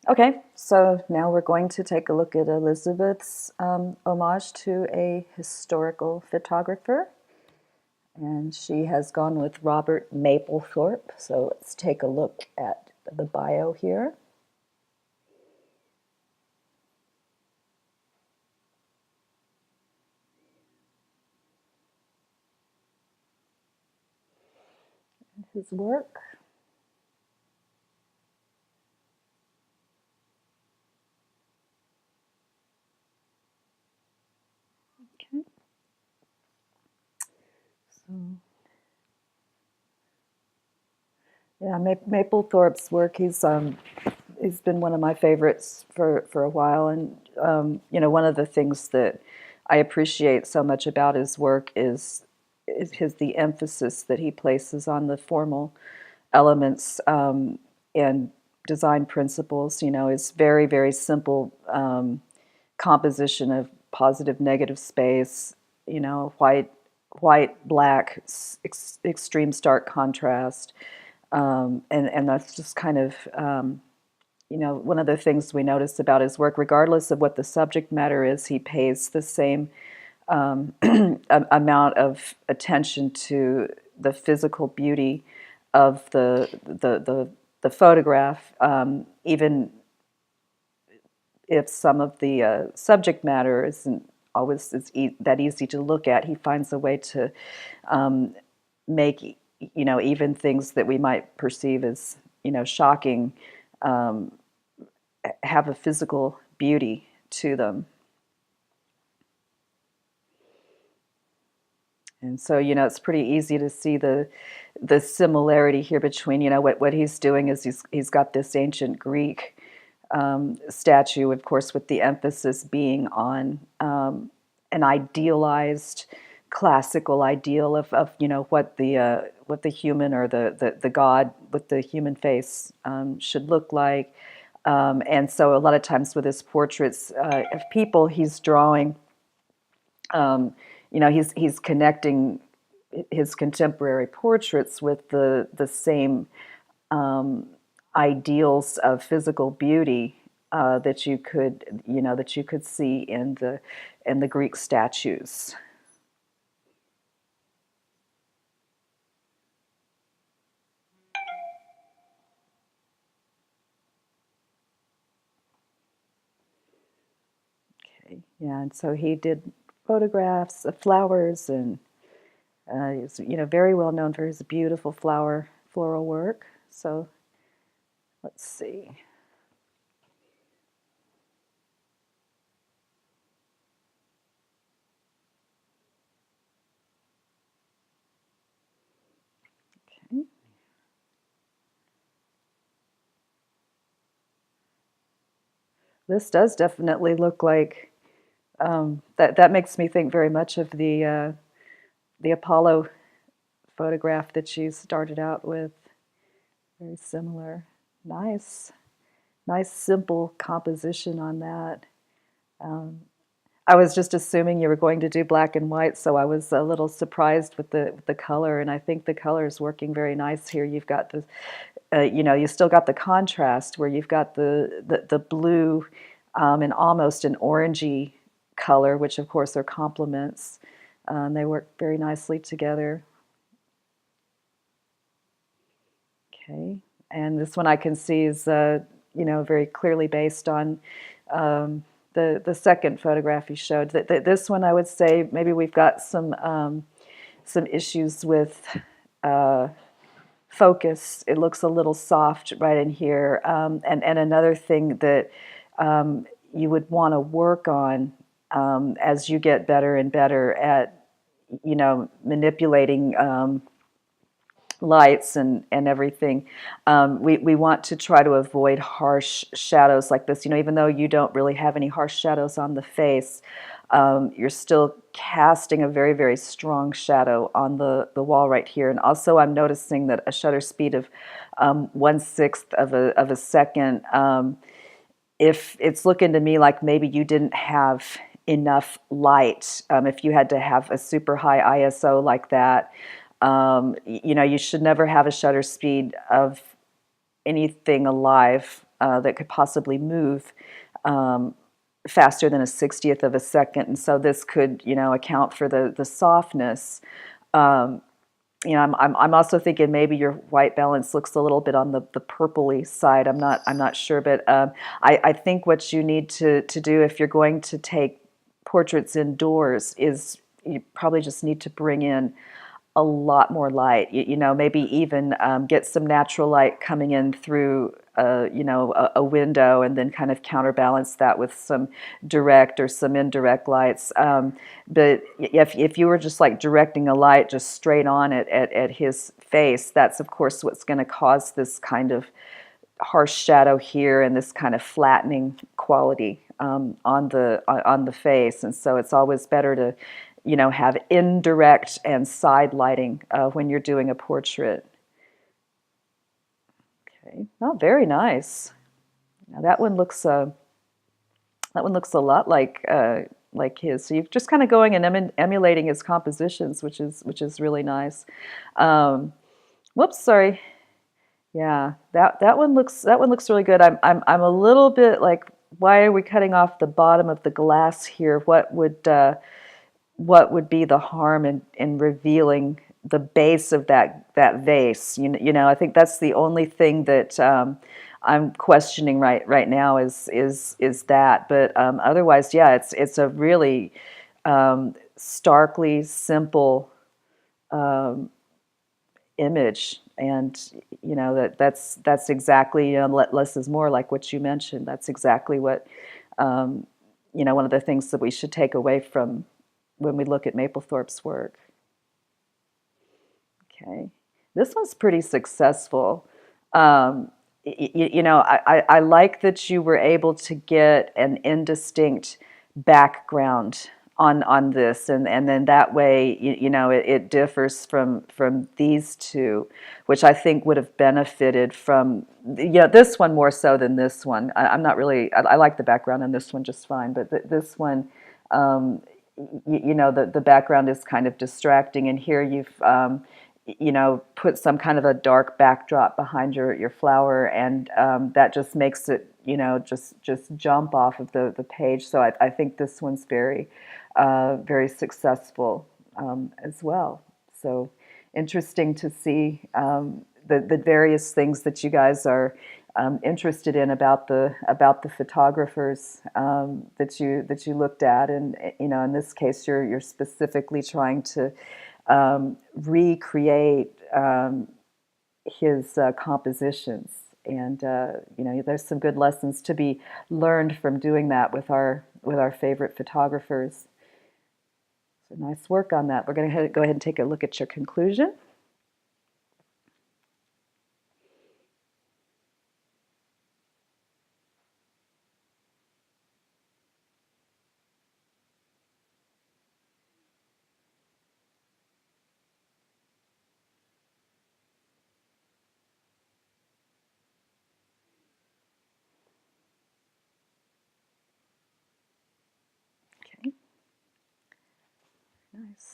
Okay, so now we're going to take a look at Elizabeth's homage to a historical photographer. And she has gone with Robert Mapplethorpe. So let's take a look at the bio here. His work. Okay, so yeah, Mapplethorpe's work. He's been one of my favorites for a while, and one of the things that I appreciate so much about his work is the emphasis that he places on the formal elements and design principles. Is very, very simple composition of positive, negative space. White, black, extreme stark contrast, and that's just kind of one of the things we notice about his work, regardless of what the subject matter is, he pays the same amount of attention to the physical beauty of the photograph, even if some of the subject matter isn't always that easy to look at. He finds a way to make even things that we might perceive as shocking have a physical beauty to them. And so, it's pretty easy to see the similarity here between, what he's doing is he's got this ancient Greek statue, of course, with the emphasis being on an idealized classical ideal of what the human or the god with the human face should look like. And so a lot of times with his portraits of people he's drawing, he's connecting his contemporary portraits with the same ideals of physical beauty that you could see in the Greek statues. Okay, yeah, and so he did photographs of flowers, and he's very well known for his beautiful floral work. So let's see. Okay. This does definitely look like that. That makes me think very much of the Apollo photograph that she started out with. Very similar. Nice, nice simple composition on that. Um, I was just assuming you were going to do black and white, so I was a little surprised with the color, and I think the color is working very nice here. You've got the, you still got the contrast where you've got the blue and almost an orangey color, which of course are complements. They work very nicely together. Okay, and this one I can see is very clearly based on the second photograph you showed. This one I would say maybe we've got some issues with focus. It looks a little soft right in here, and another thing that you would want to work on as you get better and better at manipulating lights and everything. We want to try to avoid harsh shadows like this. Even though you don't really have any harsh shadows on the face, you're still casting a very, very strong shadow on the wall right here. And also I'm noticing that a shutter speed of 1/6 of a second, if it's looking to me like maybe you didn't have enough light, if you had to have a super high ISO like that, you should never have a shutter speed of anything alive that could possibly move faster than a 60th of a second, and so this could, account for the softness. Um, I'm also thinking maybe your white balance looks a little bit on the purpley side. I'm not sure, but I think what you need to do if you're going to take portraits indoors is you probably just need to bring in a lot more light. Maybe even get some natural light coming in through a window, and then kind of counterbalance that with some direct or some indirect lights. But if you were just like directing a light just straight on it at his face, that's of course what's going to cause this kind of harsh shadow here and this kind of flattening quality on the face. And so it's always better to have indirect and side lighting when you're doing a portrait. Okay, oh, very nice. Now that one looks a lot like his. So you're just kind of going and emulating his compositions, which is really nice. Um, Whoops, sorry. Yeah, that one looks really good. I'm a little bit like, why are we cutting off the bottom of the glass here? What would be the harm in revealing the base of that vase? I think that's the only thing that I'm questioning right now is that. But otherwise, yeah, it's a really starkly simple image, and that's exactly, less is more, like what you mentioned. That's exactly what one of the things that we should take away from when we look at Mapplethorpe's work. Okay, this one's pretty successful. I like that you were able to get an indistinct background on this, and then that way, it differs from these two, which I think would have benefited from, this one more so than this one. I'm not really, I like the background in this one just fine, but this one, the background is kind of distracting, and here you've put some kind of a dark backdrop behind your flower, and that just makes it, just jump off of the page. So I think this one's very successful as well. So interesting to see the various things that you guys are interested in about the photographers that you looked at, and in this case you're specifically trying to recreate his compositions, and there's some good lessons to be learned from doing that with our favorite photographers. So nice work on that. We're going to go ahead and take a look at your conclusion. Okay. Nice.